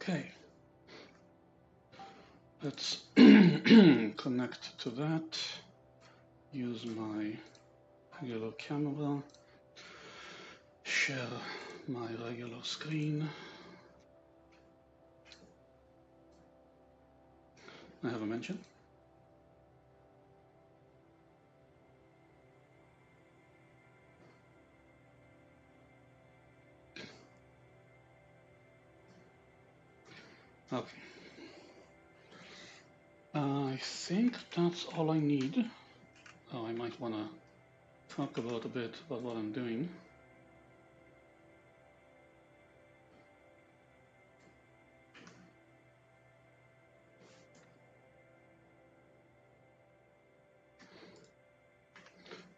Okay. Let's connect to that. Use my regular camera. Share my regular screen. I have a mention. Okay. I think that's all I need. Oh, I might want to talk about a bit about what I'm doing.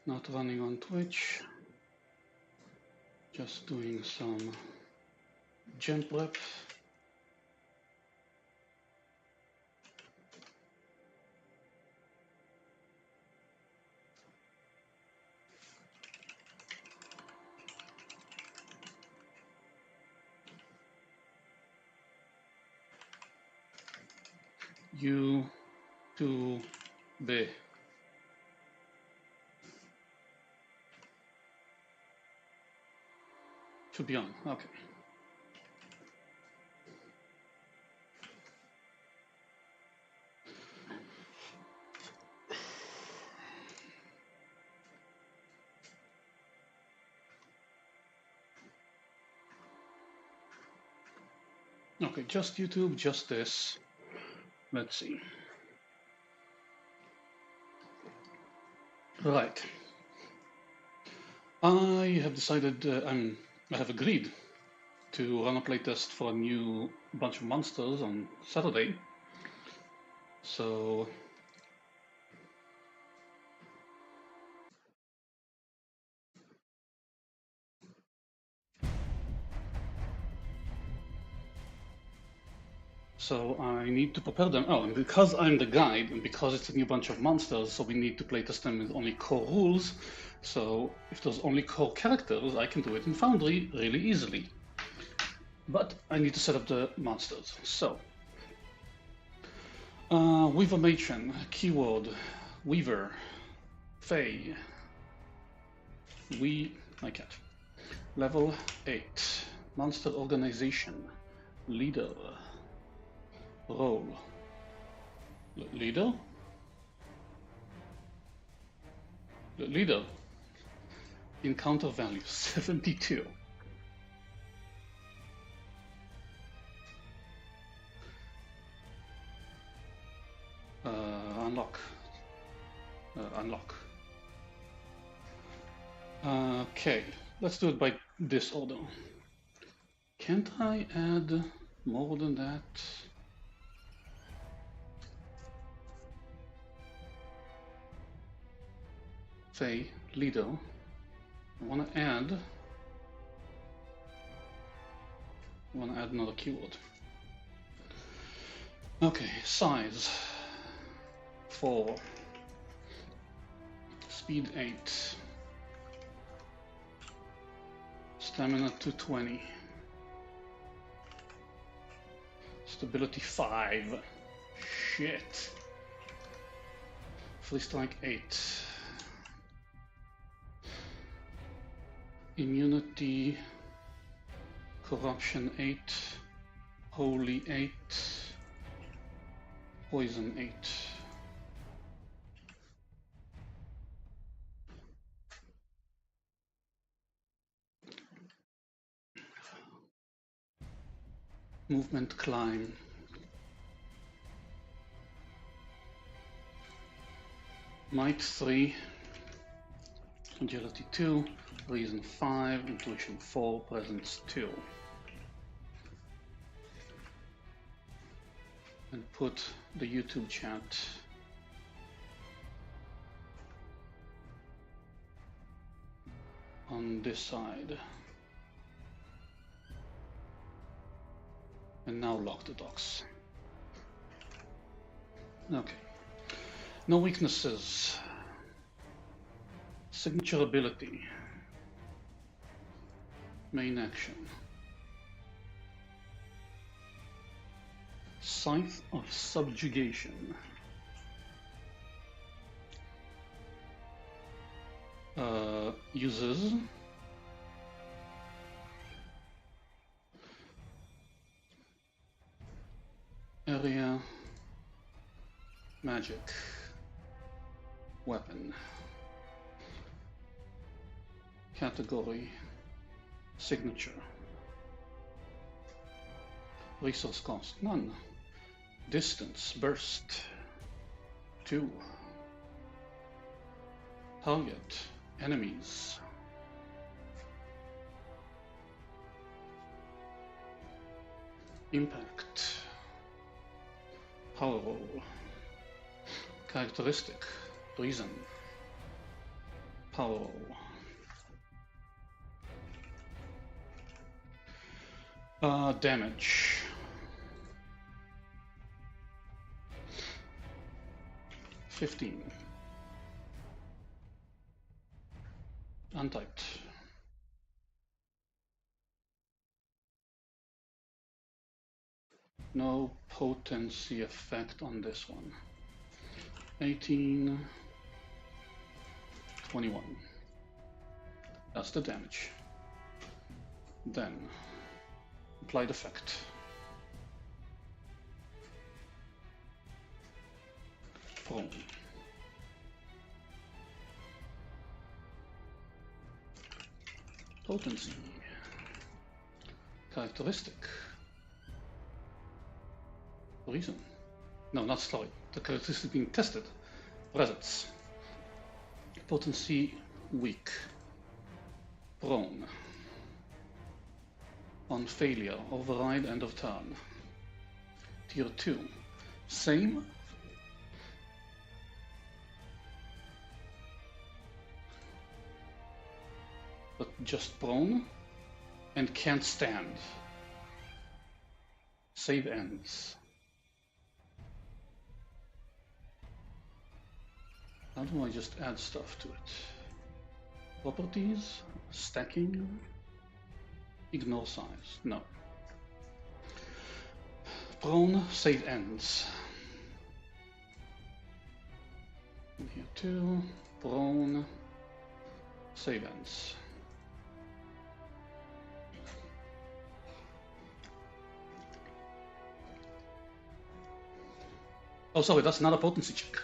Not running on Twitch, just doing some gen prep. YouTube. Should be on, okay. Okay, just YouTube, just this. Let's see. Right. I have decided, I have agreed to run a playtest for a new bunch of monsters on Saturday. So I need to prepare them. Oh, and because I'm the guide, and because it's a new bunch of monsters, so we need to playtest them with only core rules. So if there's only core characters, I can do it in Foundry really easily. But I need to set up the monsters. So Weaver Matron, keyword, Weaver, Fae, my cat. Level 8, Monster Organization, Leader, Role, Leader? Leader, encounter value 72. Unlock. Unlock. Okay, let's do it by this order. Can't I add more than that? Say, leader. I want to add another keyword. Okay, size 4, speed 8, stamina 220, stability 5. Shit. Free strike 8. Immunity, corruption 8, holy 8, poison 8. Movement climb. Might 3, agility 2, reason 5, intuition 4, presence 2. And put the YouTube chat on this side. And now lock the docs. Okay. No weaknesses. Signature ability. Main action. Scythe of Subjugation. Uses area magic weapon category signature resource cost none distance burst 2 target enemies impact power roll characteristic reason power roll damage 15 untyped no potency effect on this one 18 21 that's the damage then applied effect prone potency characteristic reason no not sorry the characteristic being tested presence potency weak prone on failure override end of turn tier 2 same but just prone and can't stand save ends. How do I just add stuff to it? Properties, stacking, ignore size, no. Prone, save ends. And here too, prone, save ends. Oh, sorry, that's not a potency check.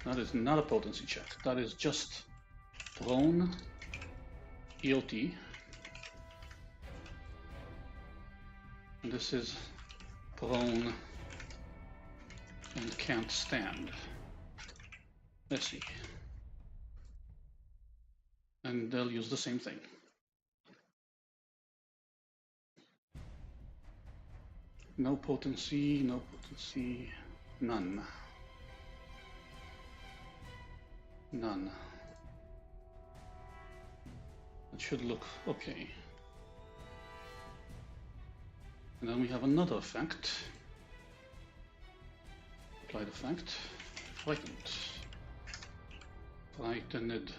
That is not a potency check. That is just prone, EOT. And this is prone and can't stand. Let's see. And they'll use the same thing. No potency, no potency, none. None. It should look okay. And then we have another effect. Applied effect. Frightened. Frightened.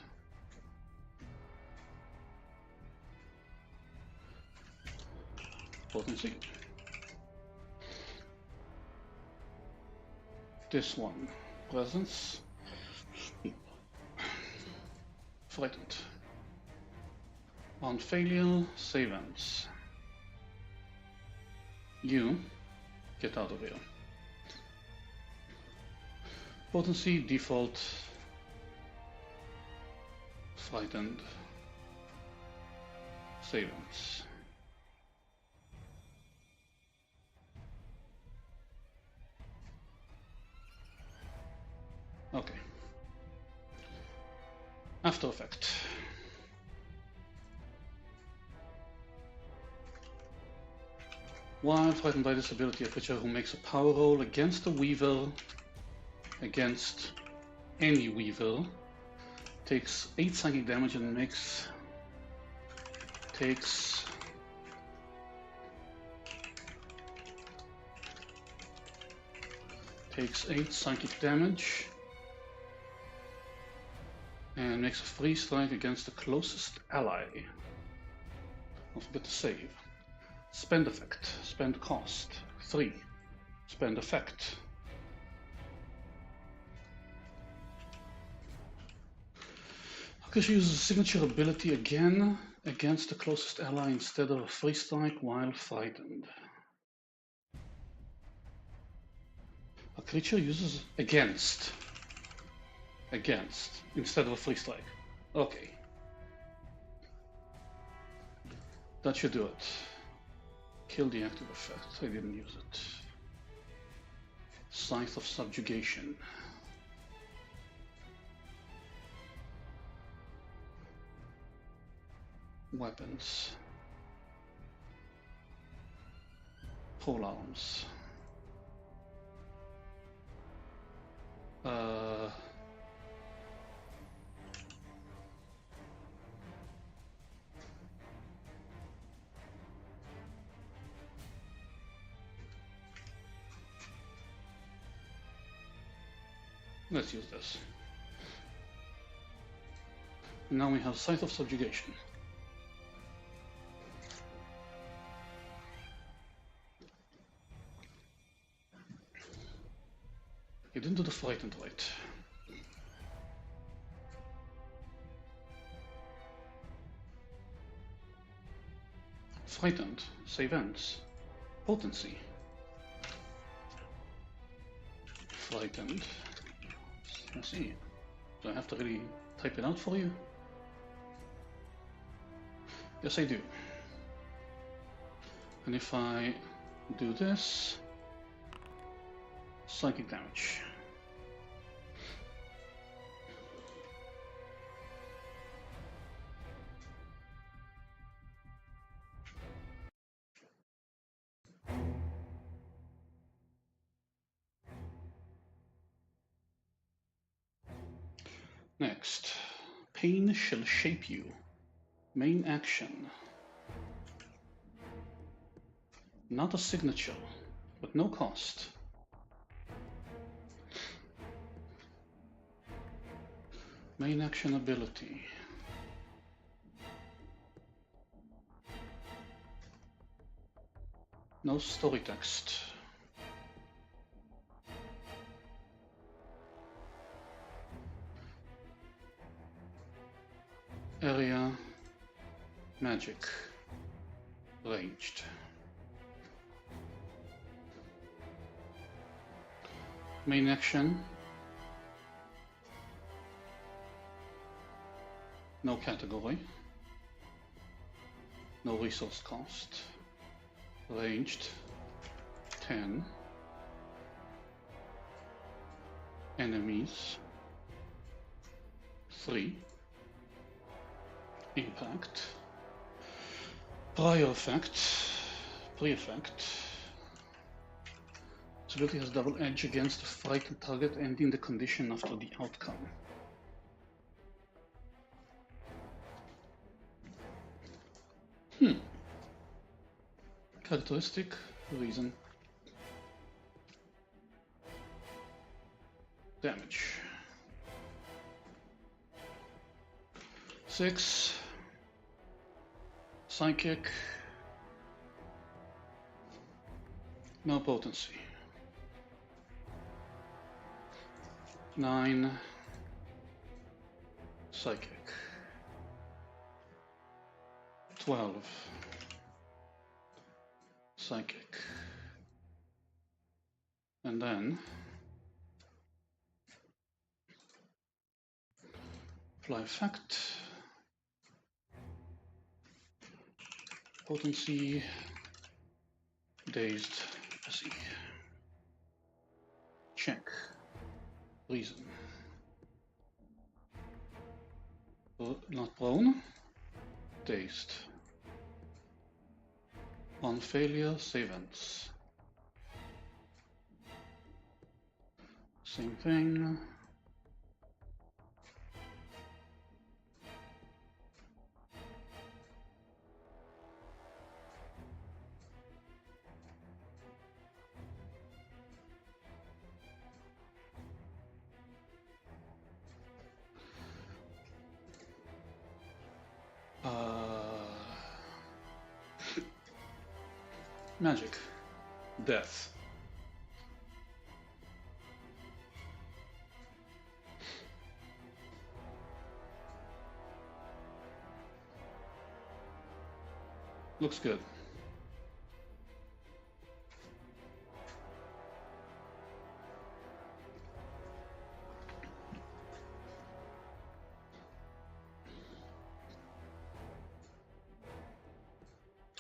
Potency. This one. Presence. Frightened. On failure, save ends. You get out of here. Potency, default, frightened, save ends. Okay. After effect. While frightened by this ability, a creature who makes a power roll against a weaver, against any weaver, takes 8 psychic damage and takes 8 psychic damage and makes a free strike against the closest ally. Don't forget to save. Spend effect. Spend cost. 3. Spend effect. Okay, she uses signature ability again against the closest ally instead of a free strike while frightened. A creature uses against instead of a free strike. Okay. That should do it. Kill the active effect. I didn't use it. Scythe of Subjugation. Weapons. Pole arms. Let's use this. And now we have Scythe of Subjugation. You didn't do the frightened right. Frightened, save ends. Potency. Frightened. Let's see. Do I have to really type it out for you? Yes, I do. And if I do this, psychic damage. Next, pain shall shape you. Main action. Not a signature, but no cost. Main action ability. No story text. Area, magic, ranged. Main action. No category. No resource cost. Ranged 10. Enemies 3. Impact. Prior effect. Pre-effect. This ability has double edge against a frightened target ending the condition after the outcome. Characteristic, reason. Damage. 6. Psychic. No potency. 9. Psychic. 12. Psychic. And then apply effect. Potency. Dazed. SE. Check. Reason. Not prone. Dazed. On failure, save ends. Same thing. Magic. Death. Looks good.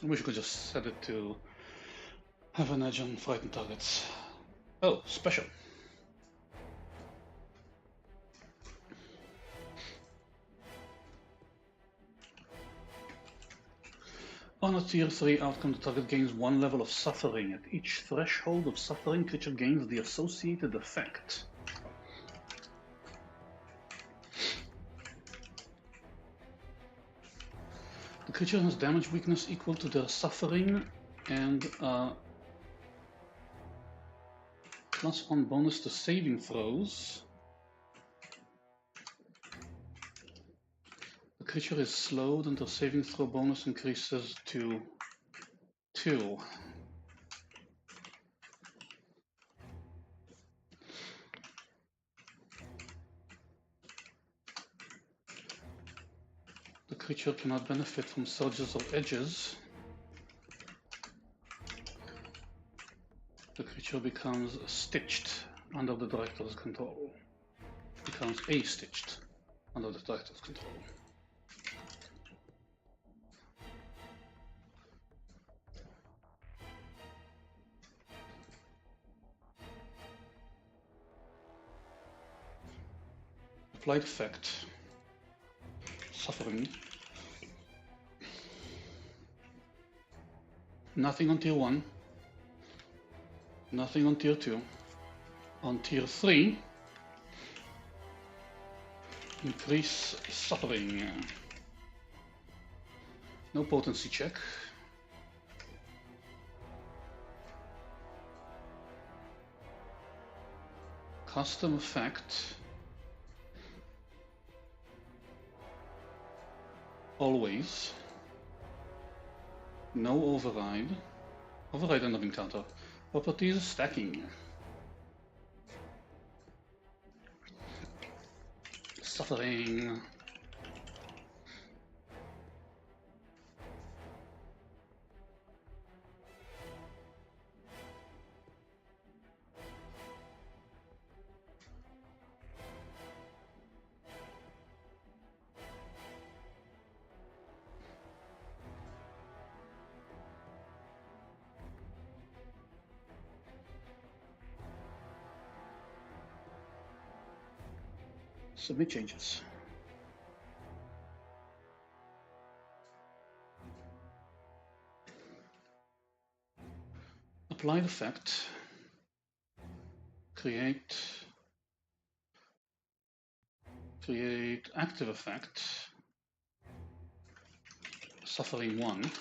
I wish we could just set it to have an edge on frightened targets. Oh, special. On a tier 3 outcome, the target gains 1 level of suffering. At each threshold of suffering, creature gains the associated effect. The creature has damage weakness equal to their suffering and +1 bonus to saving throws. The creature is slowed and their saving throw bonus increases to 2. The creature cannot benefit from surges or edges. The creature becomes stitched under the director's control. Becomes A-stitched under the director's control. Applied effect. Suffering. Nothing on tier 1. Nothing on tier 2. On tier 3, increase suffering. No potency check. Custom effect. Always. No override. Override and encounter. Properties stacking. Suffering. Submit changes. Applied effect. Create active effect. Suffering 1.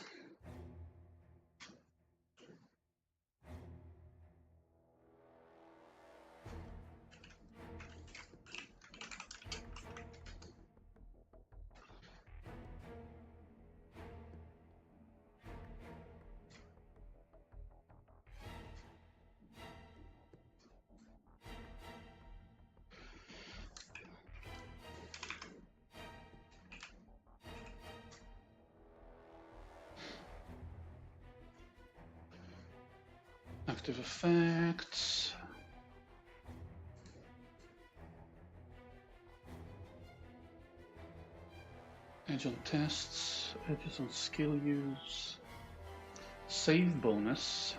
Active effects. Edge on tests, edges on skill use, save bonus,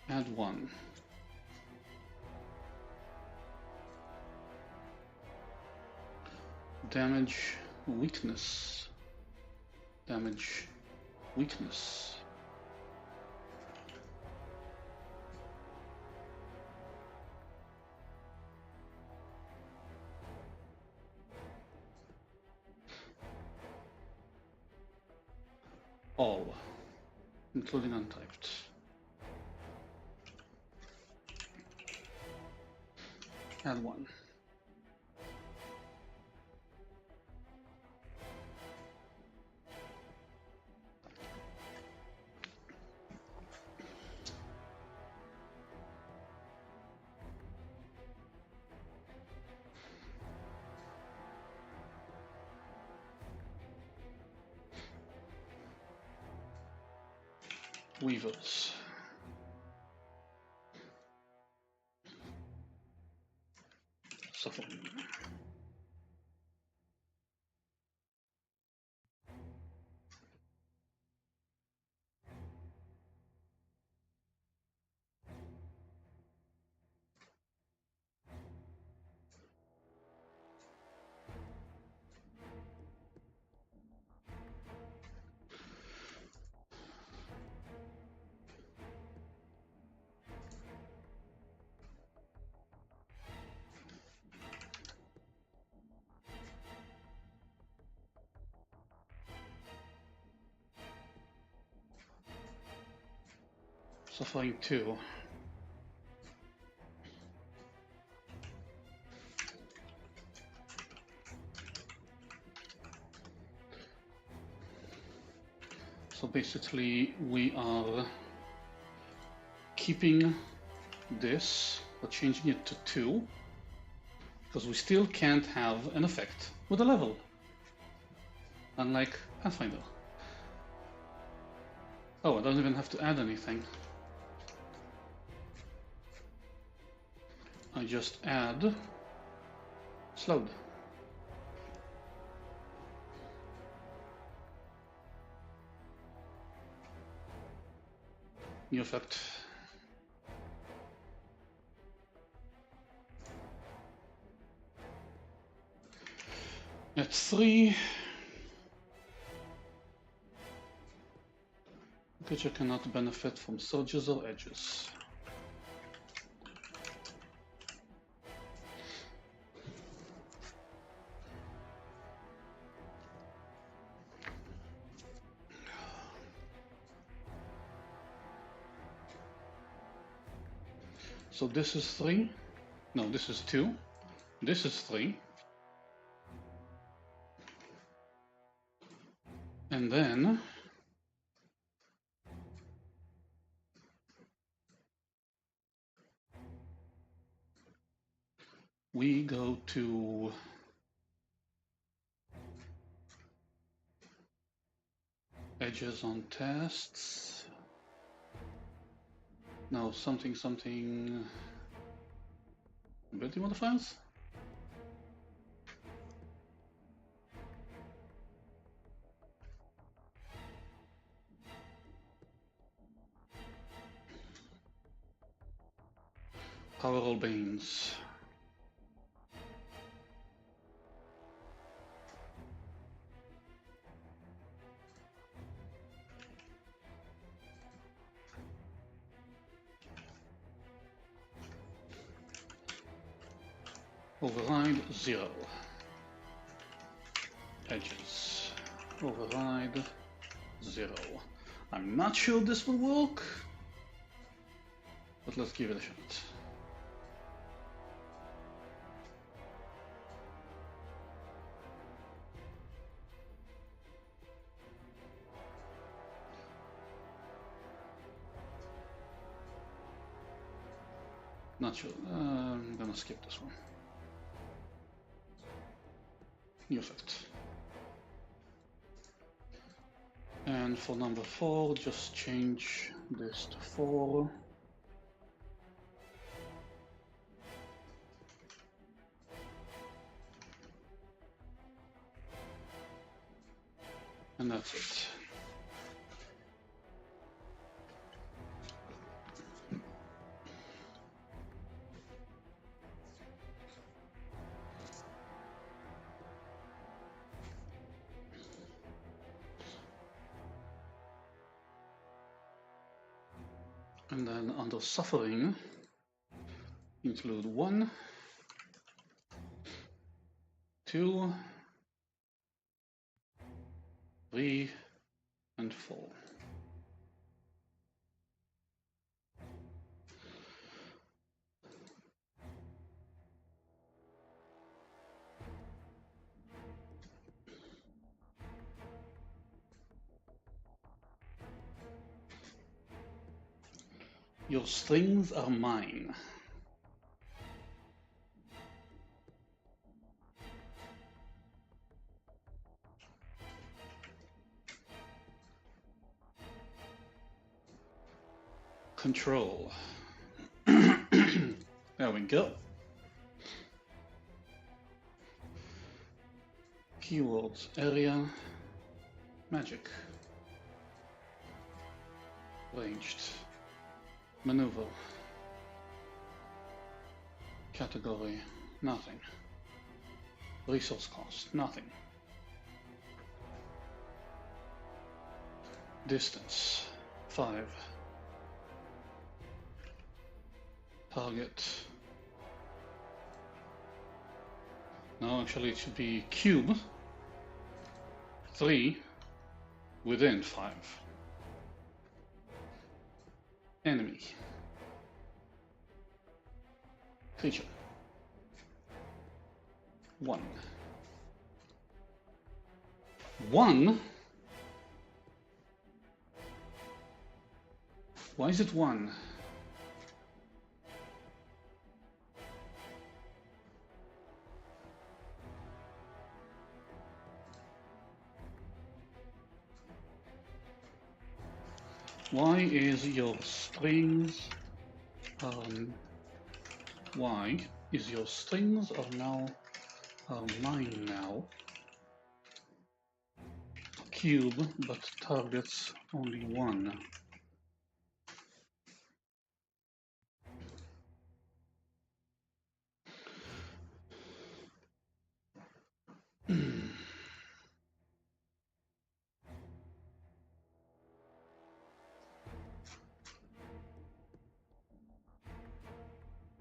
add 1. Damage weakness, damage weakness. All, including untyped. Add 1. weavers. Suffering. Suffering 2. So basically we are keeping this, but changing it to 2, because we still can't have an effect with a level, unlike Pathfinder. Oh, I don't even have to add anything. I just add slowed. New effect. At 3, creature cannot benefit from surges or edges. So this is 3. No, this is 2. This is 3. And then we go to edges on tests. No, something. Ability modifiers? Power roll Banes. Override 0. Edges. Override 0. I'm not sure this will work, but let's give it a shot. Not sure. I'm gonna skip this one. New effect. And for number 4, just change this to 4. And that's it. And then under suffering, include 1, 2, 3, and 4. Your strings are mine. Control. There we go. Keywords, area, magic, ranged, maneuver, category, nothing, resource cost, nothing, distance, 5, target, no, actually it should be cube, 3, within 5, enemy, creature, 1, 1? Why is it 1? Why is your strings why is your strings are 9 now? Cube, but targets only 1.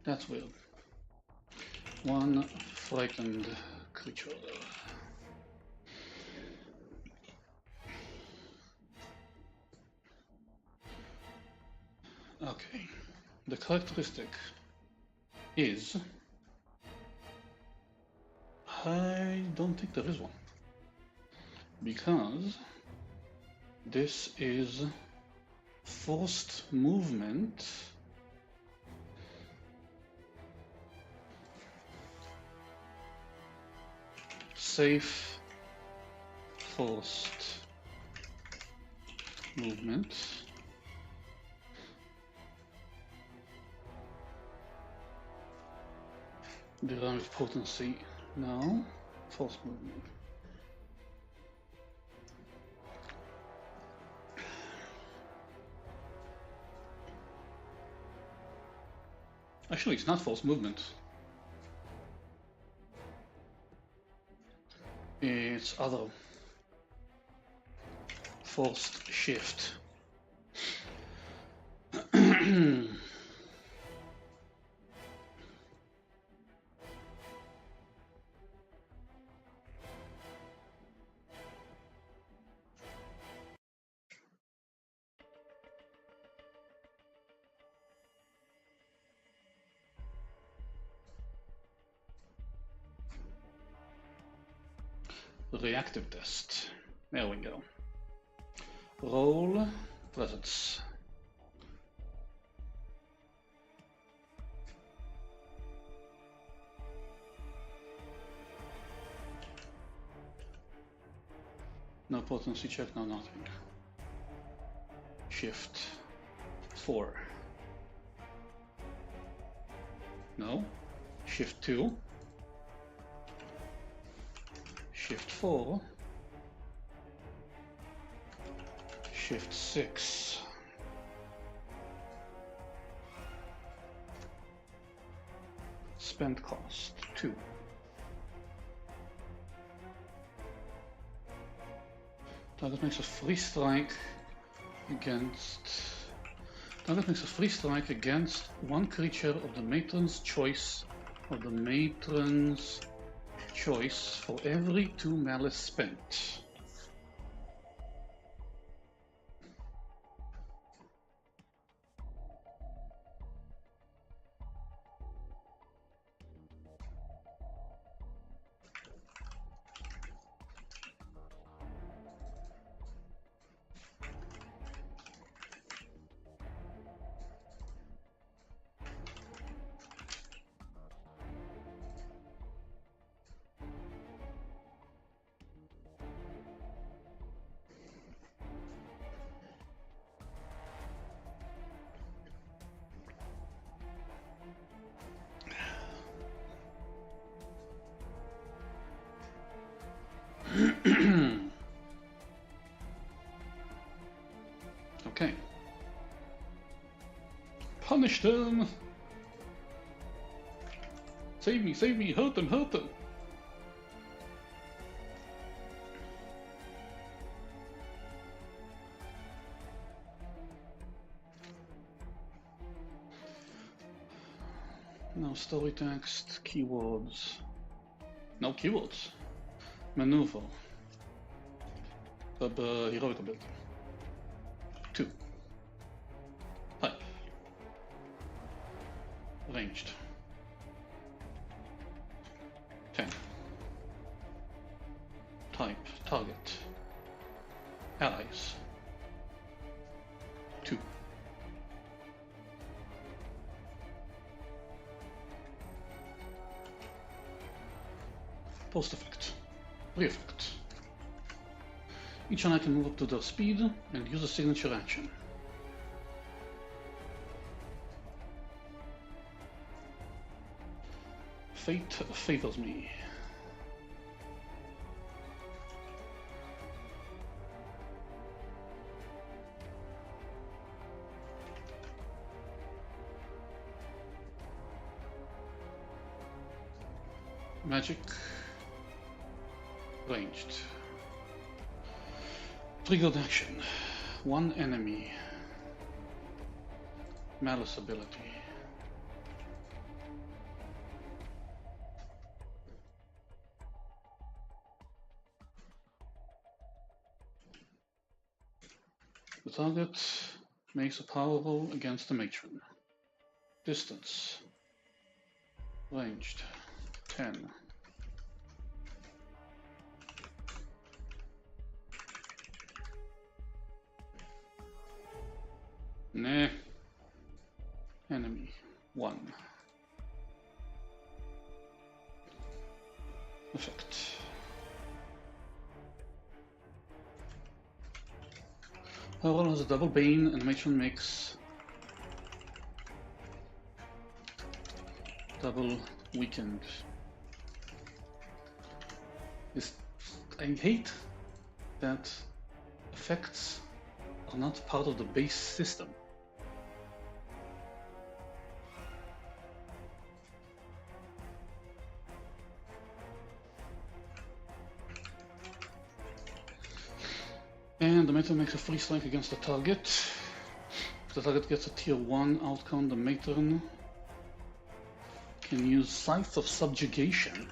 That's weird. 1 frightened creature. Okay. The characteristic is... I don't think there is one. Because this is forced movement. Safe forced movement. Derived potency. No. Forced movement. Actually, it's not forced movement. It's other. Forced shift. Reactive test. There we go. Roll presence. No potency check, no nothing. Shift 4. No. Shift 2. Shift 4. Shift 6. Spend cost 2. Target makes a free strike against. Target makes a free strike against one creature of the matron's choice. For every 2 malice spent. Punish them! Save me, hurt them, hurt them! Now story text, keywords. No keywords. Maneuver. Heroic ability. 2. Type. Ranged. 10. Type. Target. Allies. 2. Post effect. Re-effect. Each ally can move up to their speed and use a signature action. Fate favors me. Magic. Ranged. Triggered action. 1 enemy. Malice ability. The target makes a power roll against the matron. Distance. Ranged. 10. Nah. Enemy. 1. Effect. Power has a double bane and the matron makes double weakened. I hate that effects are not part of the base system. And the matron makes a free strike against the target. If the target gets a tier 1 outcome, the matron can use Scythe of Subjugation.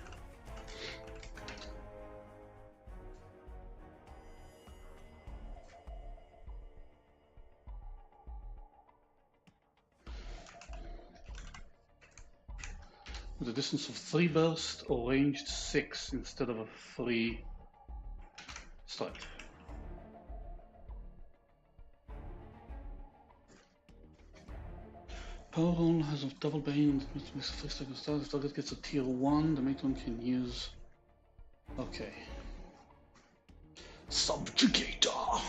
With a distance of 3 burst or ranged 6 instead of a free strike. Power roll has a double bane and makes a free strike of start. If the target gets a tier 1, the matron can use. Okay. Subjugator!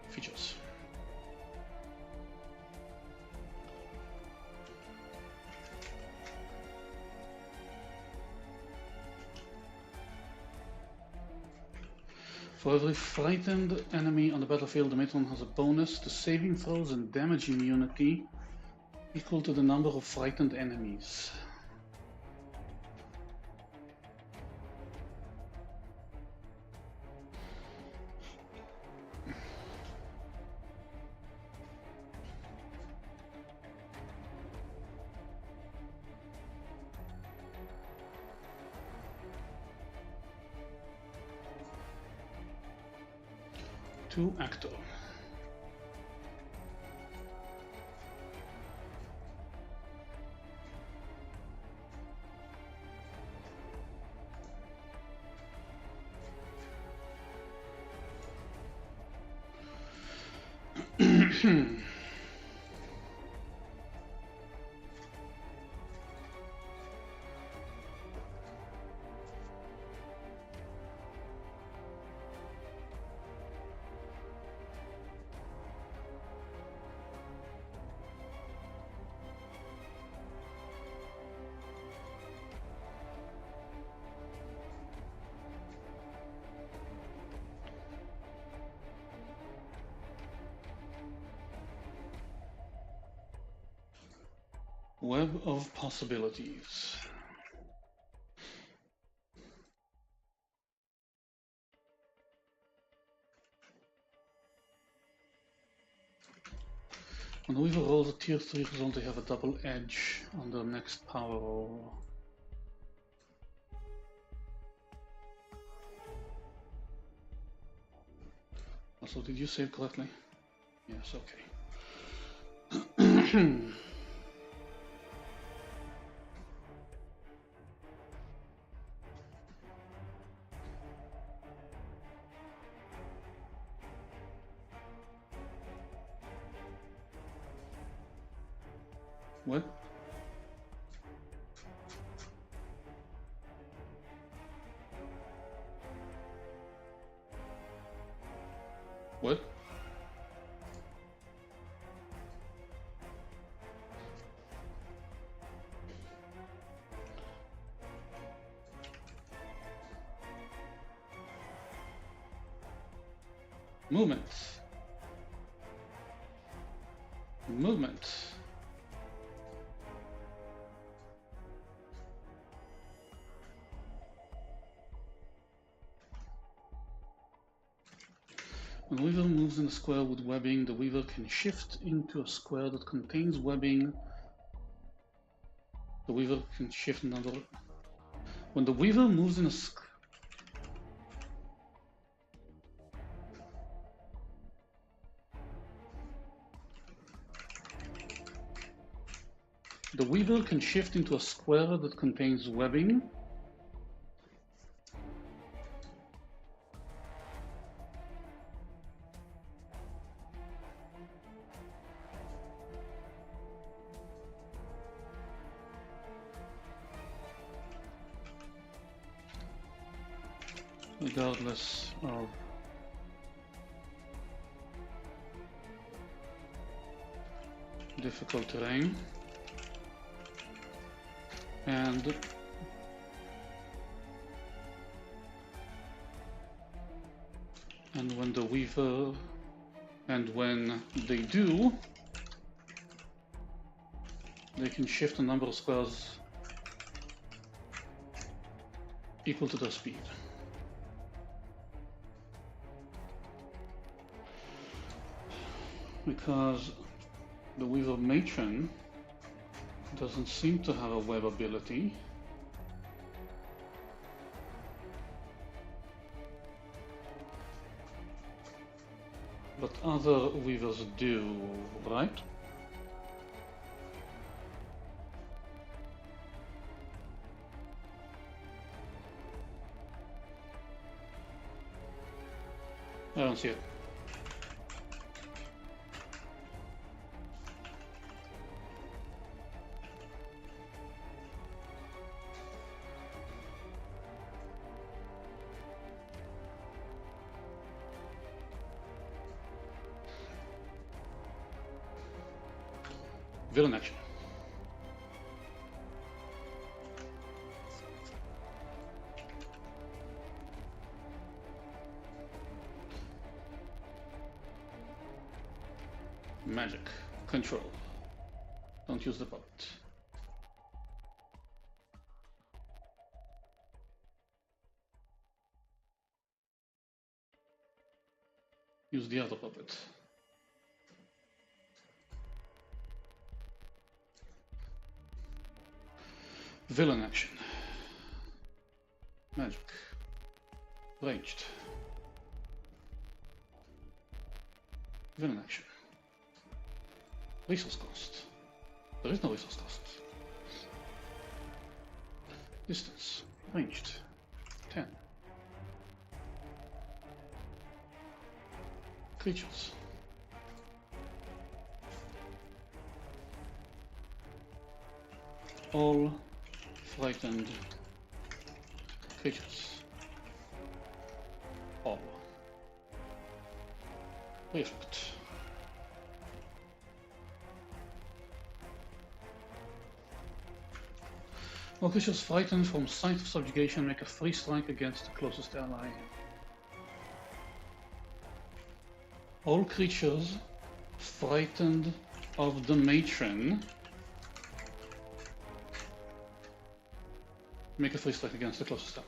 Features. For every frightened enemy on the battlefield, the matron has a bonus to saving throws and damage immunity equal to the number of frightened enemies. To actor. Web of possibilities. When the Weaver rolls a tier 3 result, they have a double edge on their next power roll. Also, did you save correctly? Yes, okay. What? What? Movement. Movement. When the Weaver moves in a square with webbing, the Weaver can shift into a square that contains webbing. The Weaver can shift another. When the Weaver moves in a The Weaver can shift into a square that contains webbing. Regardless of difficult terrain. And when the Weaver, and when they do, they can shift a number of squares equal to their speed. Because the Weaver Matron doesn't seem to have a web ability. But other Weavers do, right? I don't see it. Villain action. Magic. Control. Don't use the puppet. Use the other puppet. Villain action. Magic. Ranged. Villain action. Resource cost. There is no resource cost. Distance. Ranged. 10. Creatures. All frightened creatures. All. Reflect. All creatures frightened from sight of subjugation make a free strike against the closest ally. All creatures frightened of the matron Make a free strike against the closest ally.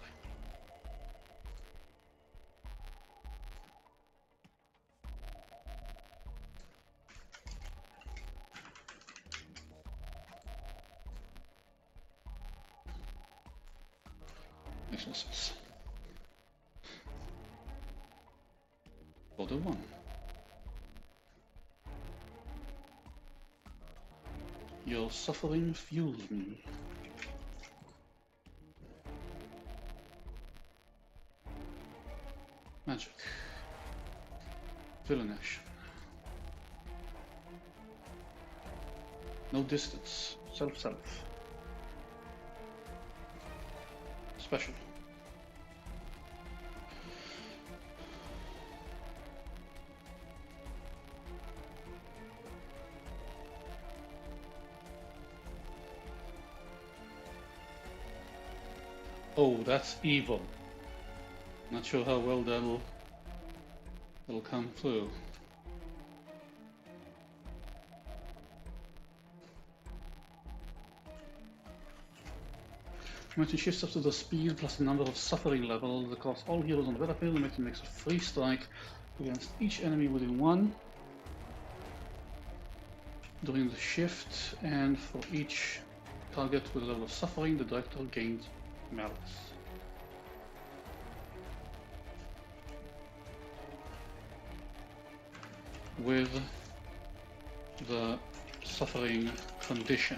Makes no sense. Order 1. Your suffering fuels me. Magic. Villain action. No distance. Self-self. Special. Oh, that's evil. Not sure how well that'll come through. When it shifts up to the speed plus the number of suffering levels across all heroes on the battlefield, it makes a free strike against each enemy within 1 during the shift, and for each target with a level of suffering, the director gains malice. With the suffering condition.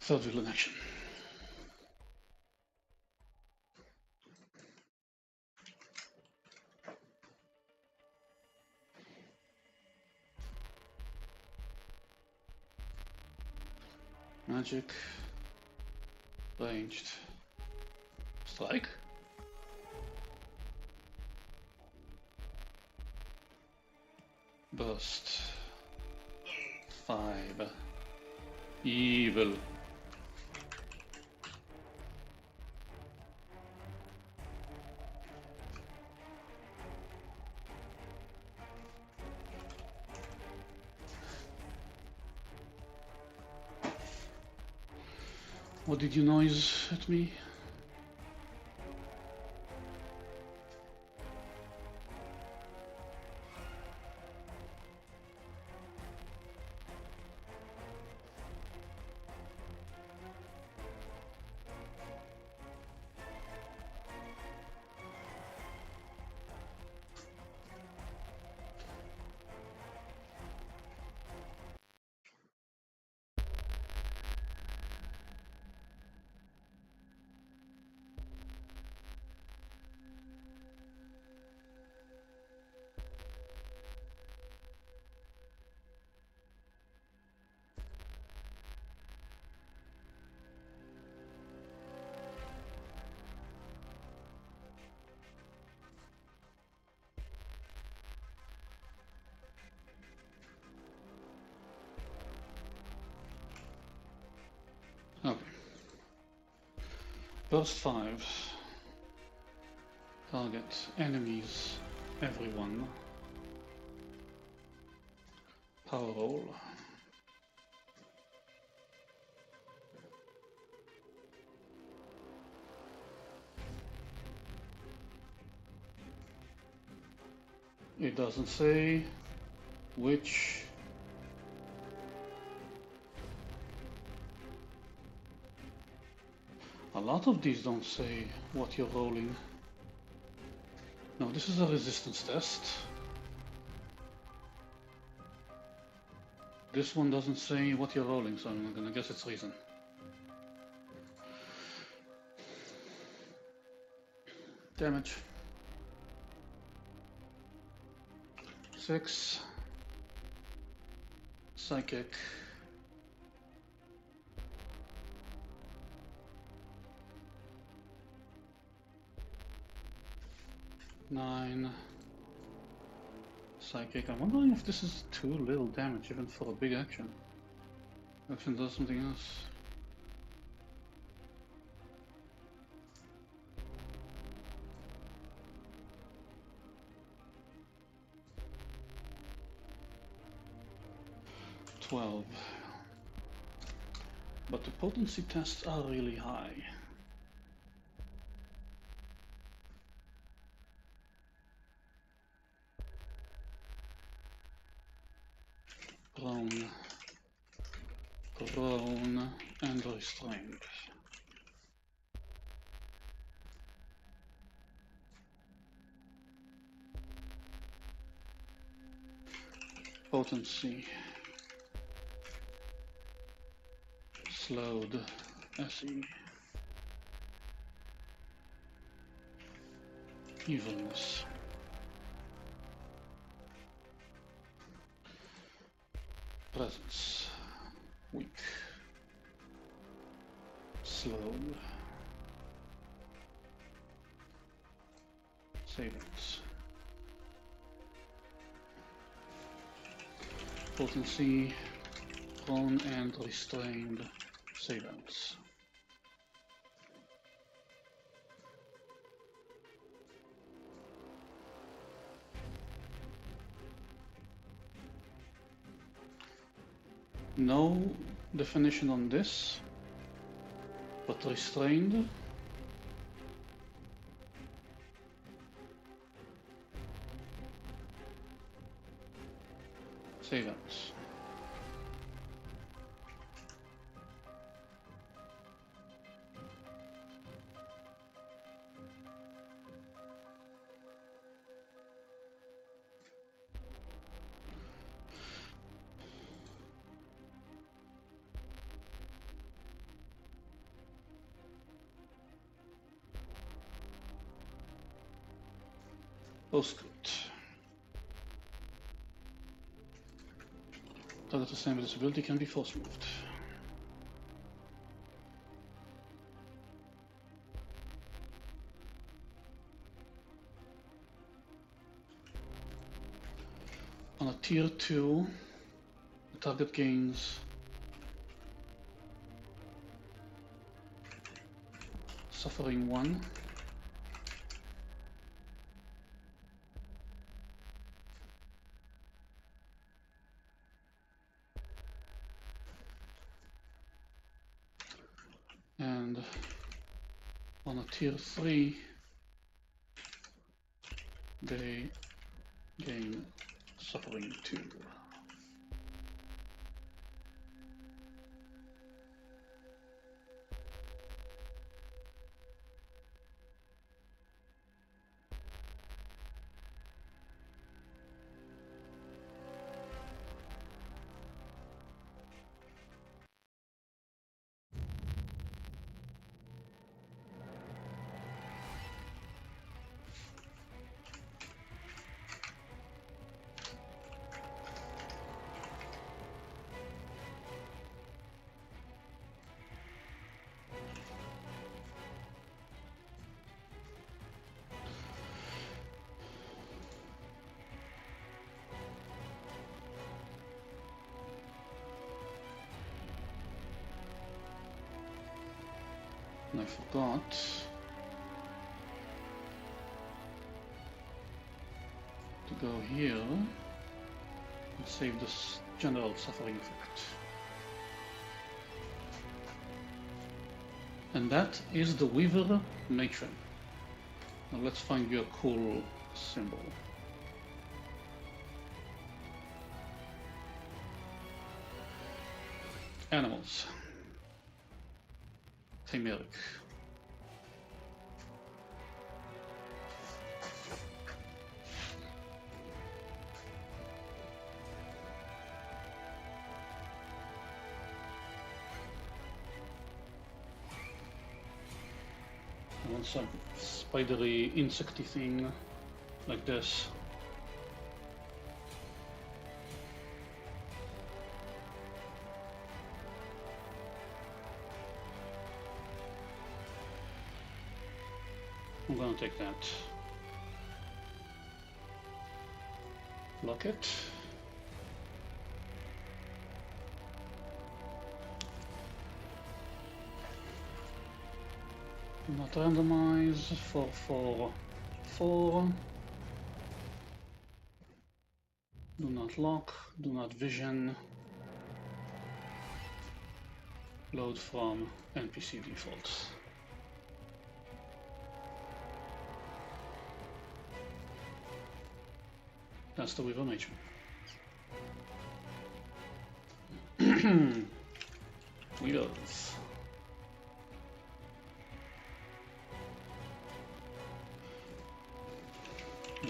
Third villain action. Magic. Ranged. Strike. Burst. 5. Evil. What did you noise at me? Okay. Burst 5. Target enemies, everyone. Power roll. It doesn't say which. A lot of these don't say what you're rolling. No, this is a resistance test. This one doesn't say what you're rolling, so I'm gonna guess it's reason. Damage. 6. Psychic. 9. Psychic. I'm wondering if this is too little damage even for a big action. Action does something else. But the potency tests are really high. Prone, and restrained. Potency. Slowed. SE. Evenness. Presence. Weak. Slowed. Savings. Potency. Prone and restrained. Savings. No definition on this, but restrained. Savings. Postscript. Target the same disability can be force moved. On a tier 2, the target gains suffering 1. And on a tier 3, they gain suffering 2. And I forgot to go here and save this general suffering effect. And that is the Weaver Matron. Now let's find you a cool symbol. Animals. Chimeric. One second. spidery, insecty thing, like this. I'm gonna take that. Lock it. Do not randomize. 4, 4, 4. Do not lock. Do not vision. Load from NPC defaults. That's the Weaver Mage. Weavers.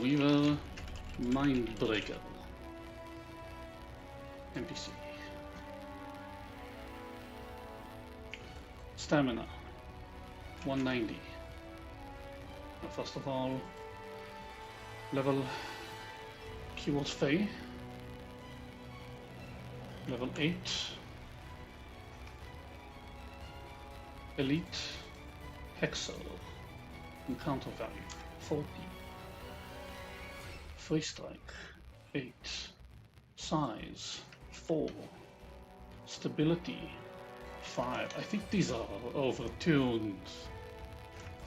Weaver Mindbreaker. NPC. Stamina 190. First of all, level keywords Fey. Level 8. Elite Hexer. Encounter value 40. Free strike 8. Size 4. Stability 5. I think these are overtuned.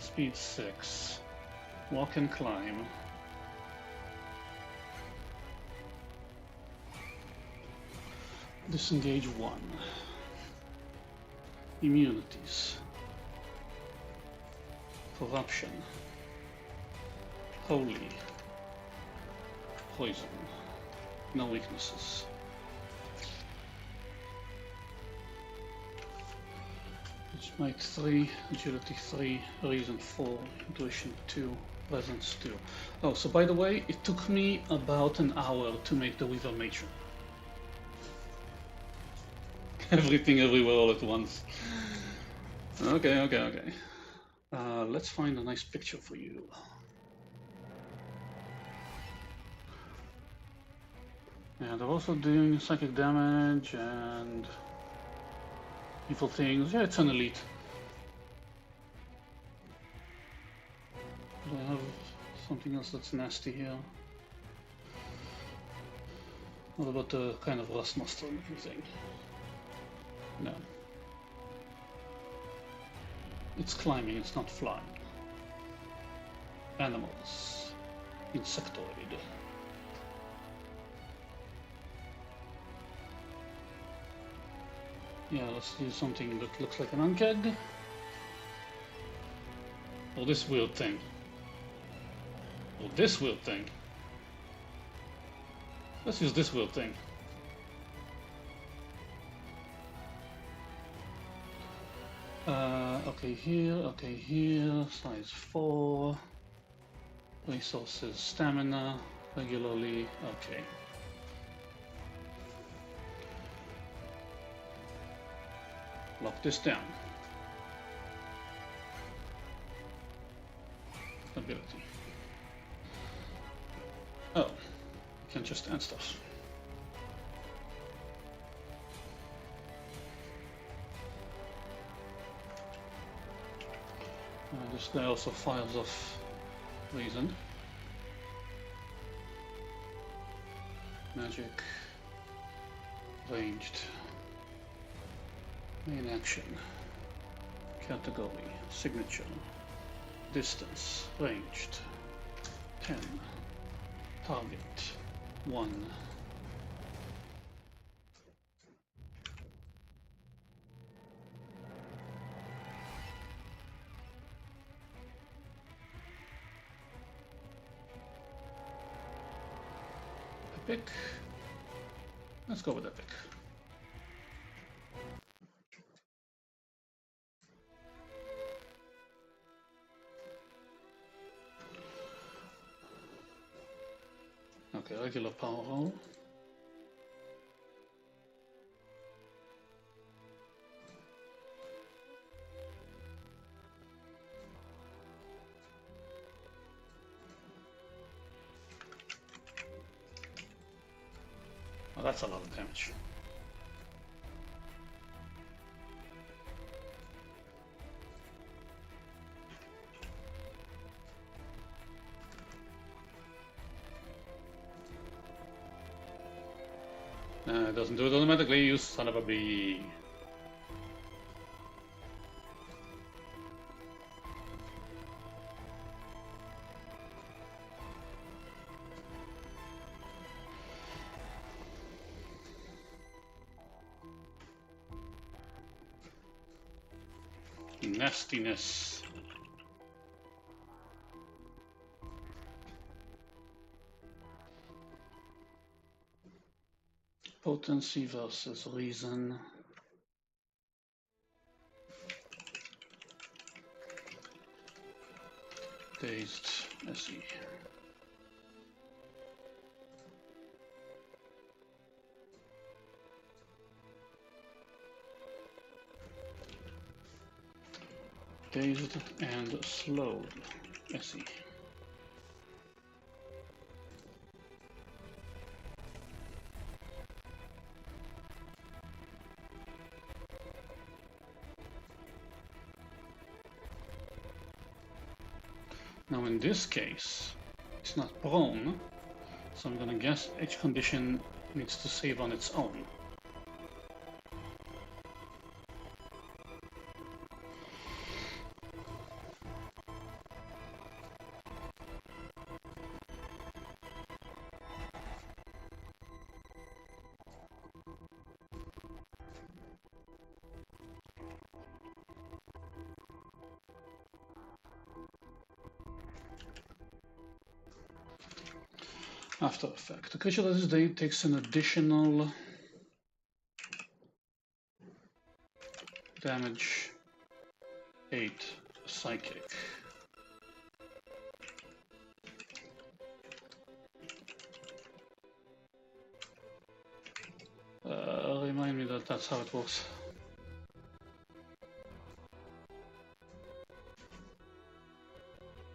Speed 6. Walk and climb. Disengage 1. Immunities. Corruption. Holy. Poison. No weaknesses. Might 3, agility 3, reason 4, intuition 2, presence 2. Oh, so by the way, it took me about an hour to make the Weaver Matron. Everything everywhere all at once. Okay. Let's find a nice picture for you. Yeah, they're also doing psychic damage and evil things. Yeah, it's an elite. Do I have something else that's nasty here? What about the kind of rust master looking thing? No. It's climbing, it's not flying. Animals. Insectoid. Yeah, let's do something that looks like an unkeg. Or this weird thing. Or this weird thing. Let's use this weird thing. Okay, here, size 4. Resources, stamina, regularly, okay. Lock this down. Ability. Oh, you can just add stuff. This guy also fires off reason. Magic. Ranged. Main action. Category. Signature. Distance. Ranged. 10. Target. 1. Epic. Let's go with epic. Okay, regular power roll. Oh, that's a lot of damage. It doesn't do it automatically, you son of a bee. Nastiness. Potency versus reason. Dazed, SE. Dazed and slowed, SE. Now in this case, it's not prone, so I'm gonna guess each condition needs to save on its own. After effect. The creature that is dead takes an additional damage 8 psychic. Remind me that that's how it works.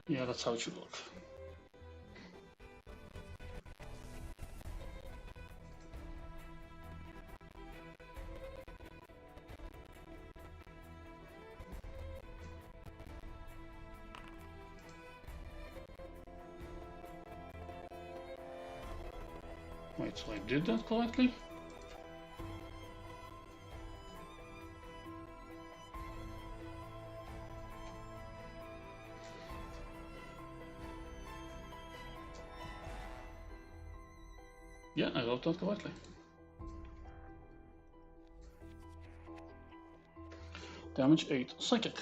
Yeah, that's how it should work. Wait, so I did that correctly? Yeah, I wrote that correctly. Damage 8 psychic.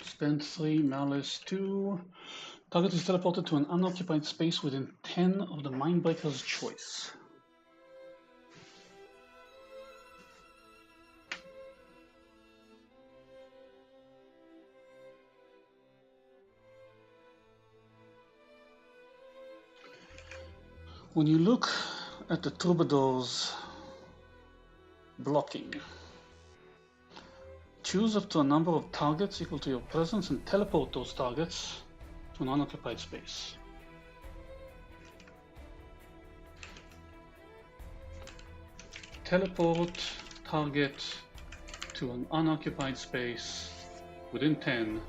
Spend 3 malice 2. Target is teleported to an unoccupied space within 10 of the Mindbreaker's choice. When you look at the Troubadour's blocking, choose up to a number of targets equal to your presence and teleport those targets to an unoccupied space. Teleport target to an unoccupied space within 10.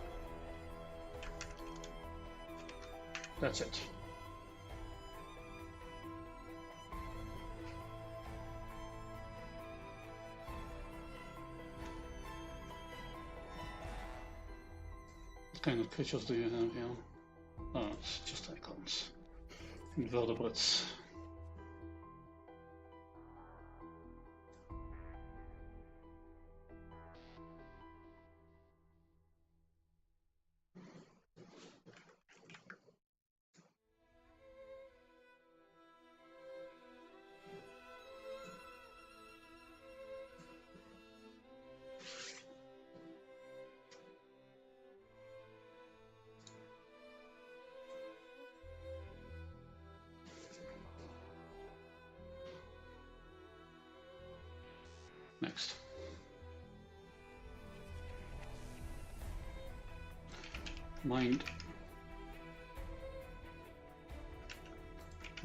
That's it. What kind of creatures do you have here? Oh, it's just icons. Invertebrates. Next. Mind.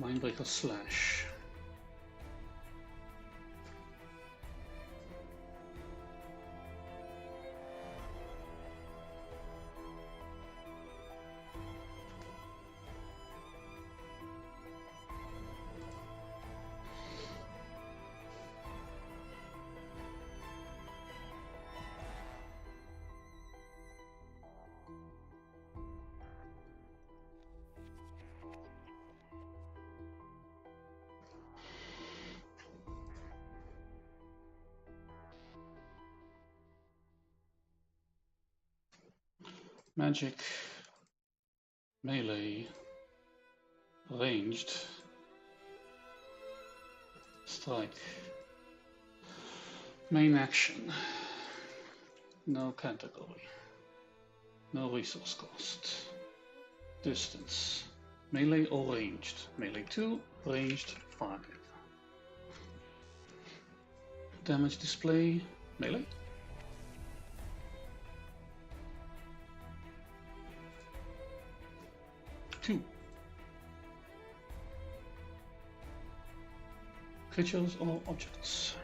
Mindbreaker Slash. Magic, melee, ranged, strike. Main action, no category, no resource cost. Distance, melee or ranged. Melee 2, ranged 5. Damage display, melee. Two. Creatures or objects.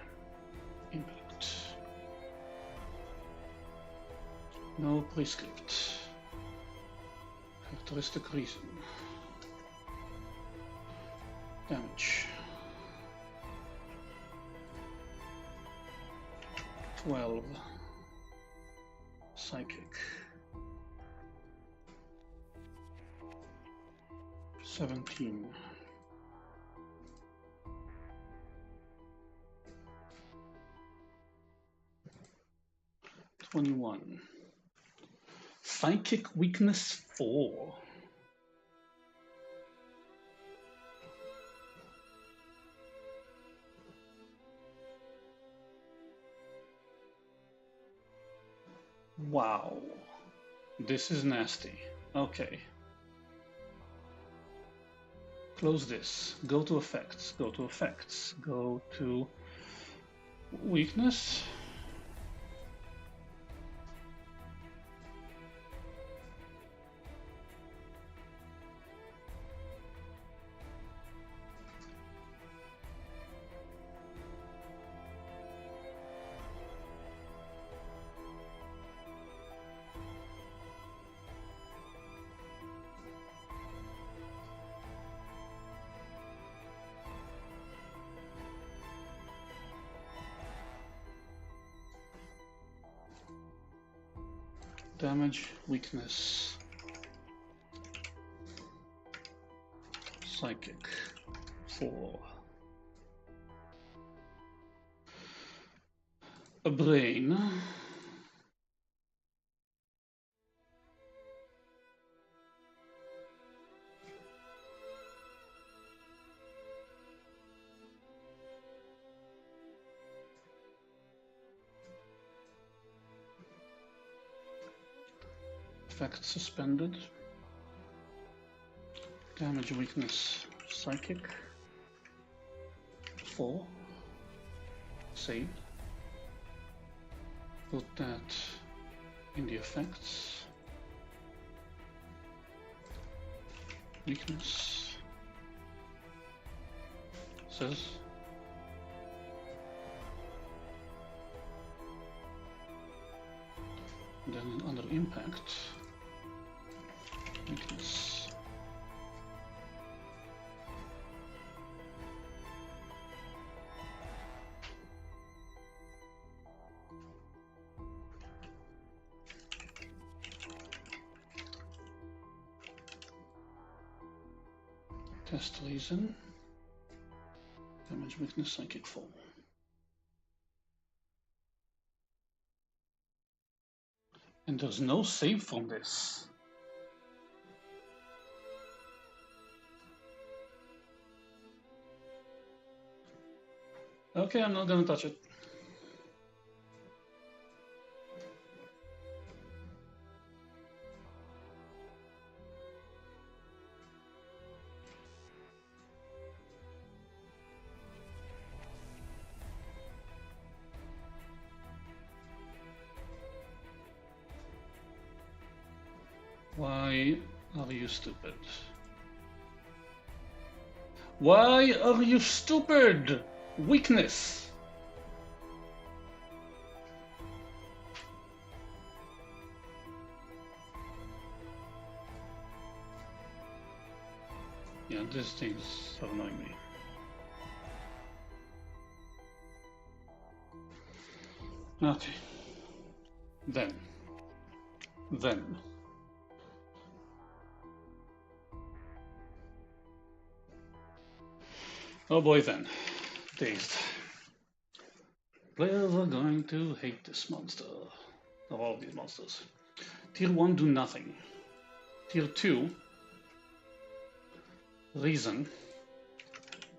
Impact. No prescript. Characteristic reason. Damage. 12. Psychic. 17. 21. Psychic weakness 4. Wow. This is nasty. Okay. Close this. Go to effects. Go to effects. Go to weakness. Damage, weakness, psychic, 4. A brain. Effect suspended. Damage, weakness, psychic, 4. Save. Put that in the effects. Weakness. Says. Then under impact. Weakness. Test reason. Damage, weakness, psychic, 4. And there's no save from this. Okay, I'm not gonna touch it. Why are you stupid? Why are you stupid? Weakness. Yeah, these things are annoying me. Okay. Then. Oh boy, then. Dazed. Players are going to hate this monster. Of all these monsters. Tier 1, do nothing. Tier 2, reason.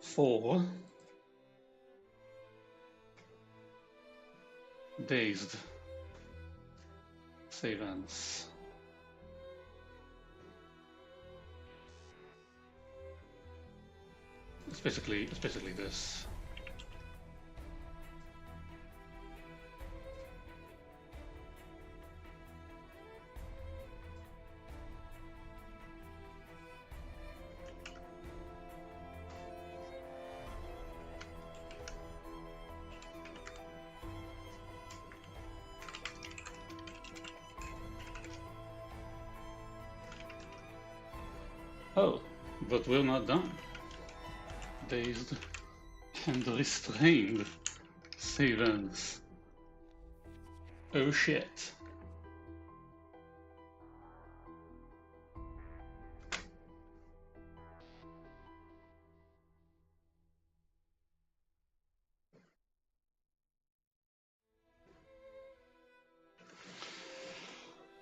4, dazed. Save ends. It's basically this. Oh, but we're not done. Dazed and restrained. Save ends. Oh shit.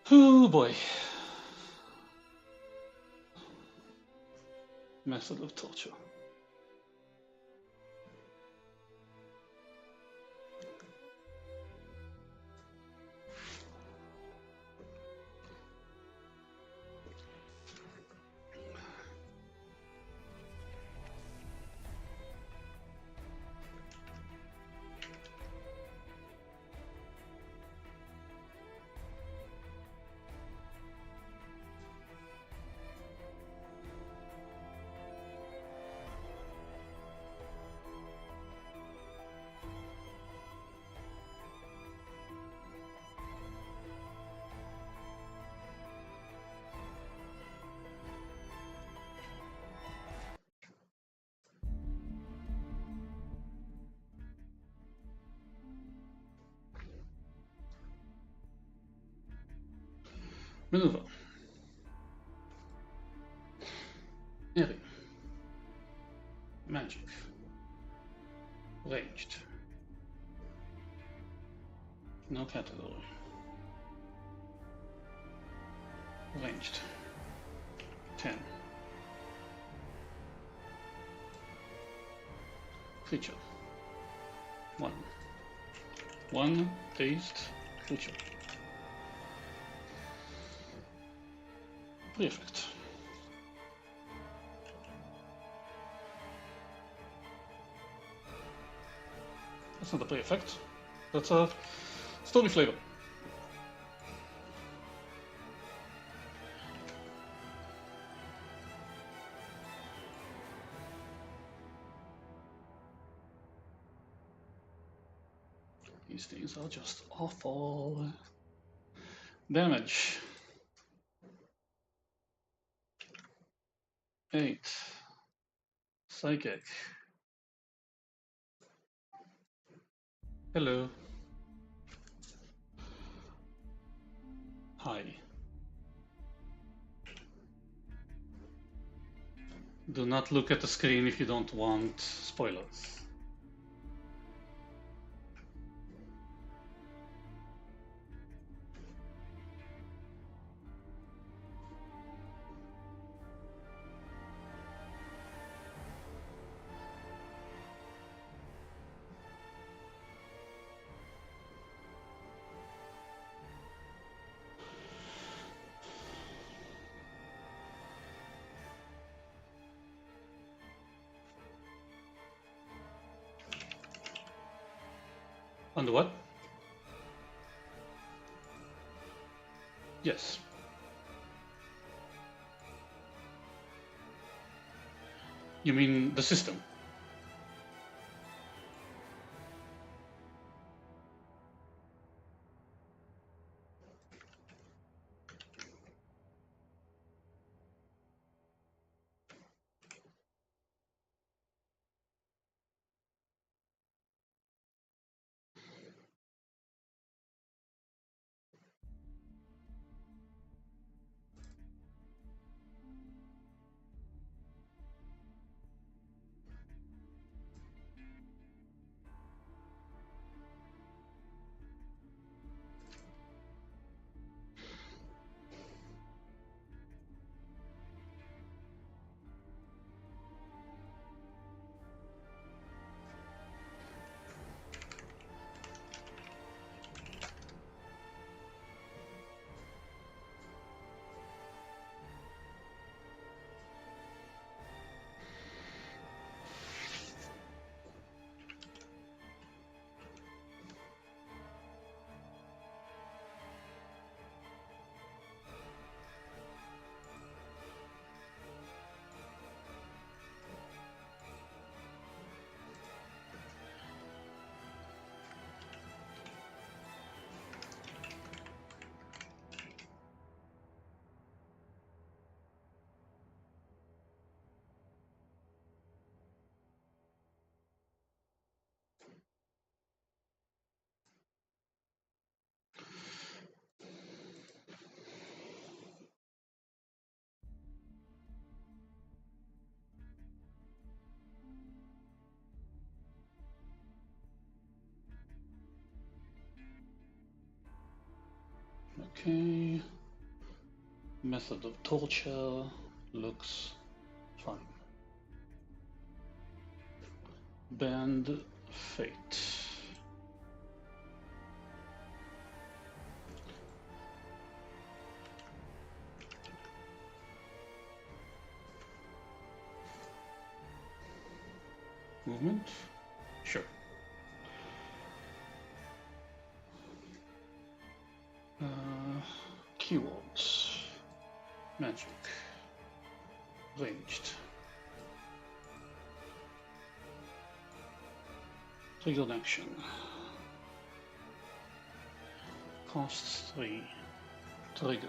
Oh boy. Method of torture. Maneuver. Area. Magic. Ranged. No category. Ranged. 10. Creature. 1. 1 dazed creature. Pre-effect. That's not a pre-effect. That's a story flavor. These things are just awful. Damage. 8. Psychic. Hello. Hi. Do not look at the screen if you don't want spoilers. On the what? Yes. You mean the system? Okay. Method of torture looks fine. Band fate. Movement? Sure. Keywords. Magic. Ranged. Triggered action. Costs 3. Trigger.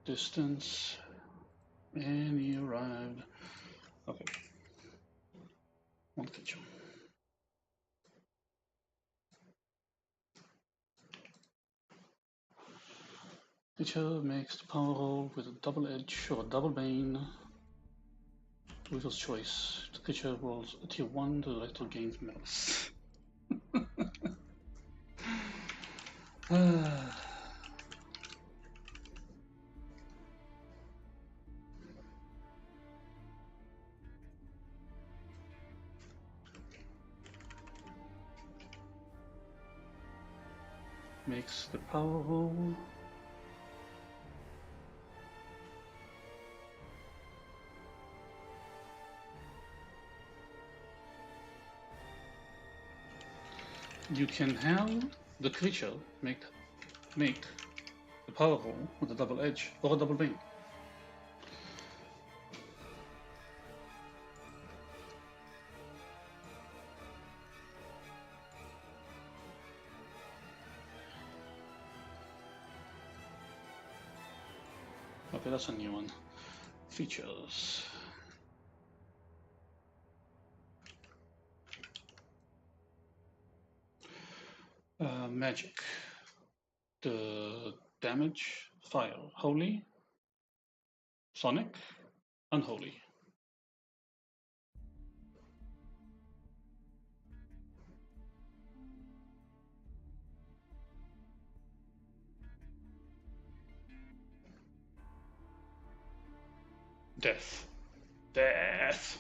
Distance. And he arrived. Okay. One creature. Creature makes the power roll with a double edge or a double bane. Reader's choice. The creature rolls a tier 1, the director gains medals. Makes the power roll. You can have the creature make the power roll with a double edge or a double bane. Okay, that's a new one. Features. Magic. The damage, fire, holy, sonic, unholy. Death. Death!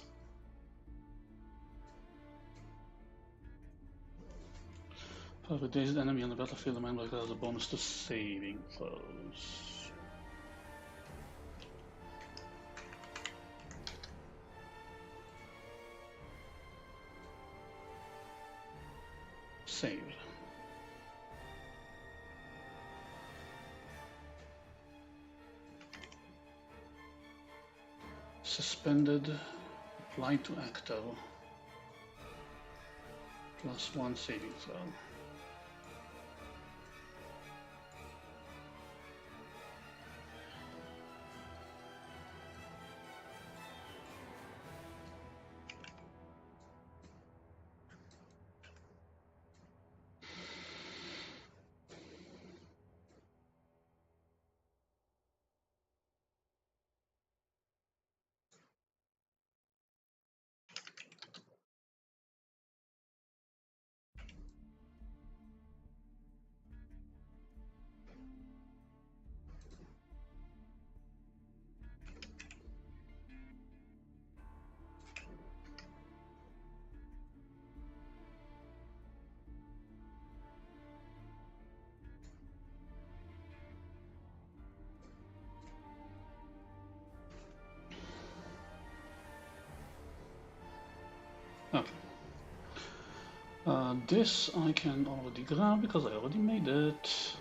For every dazed enemy on the battlefield, the mind has a bonus to saving throws. Save. suspended, apply to actor, +1 saving throw. Okay. This I can already grab because I already made it.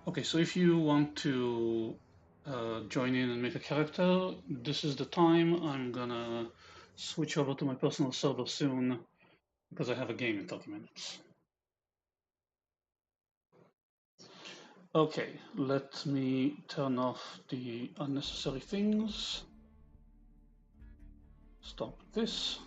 Okay, so if you want to join in and make a character, this is the time. I'm gonna switch over to my personal server soon because I have a game in 30 minutes. Okay, let me turn off the unnecessary things. Stop this.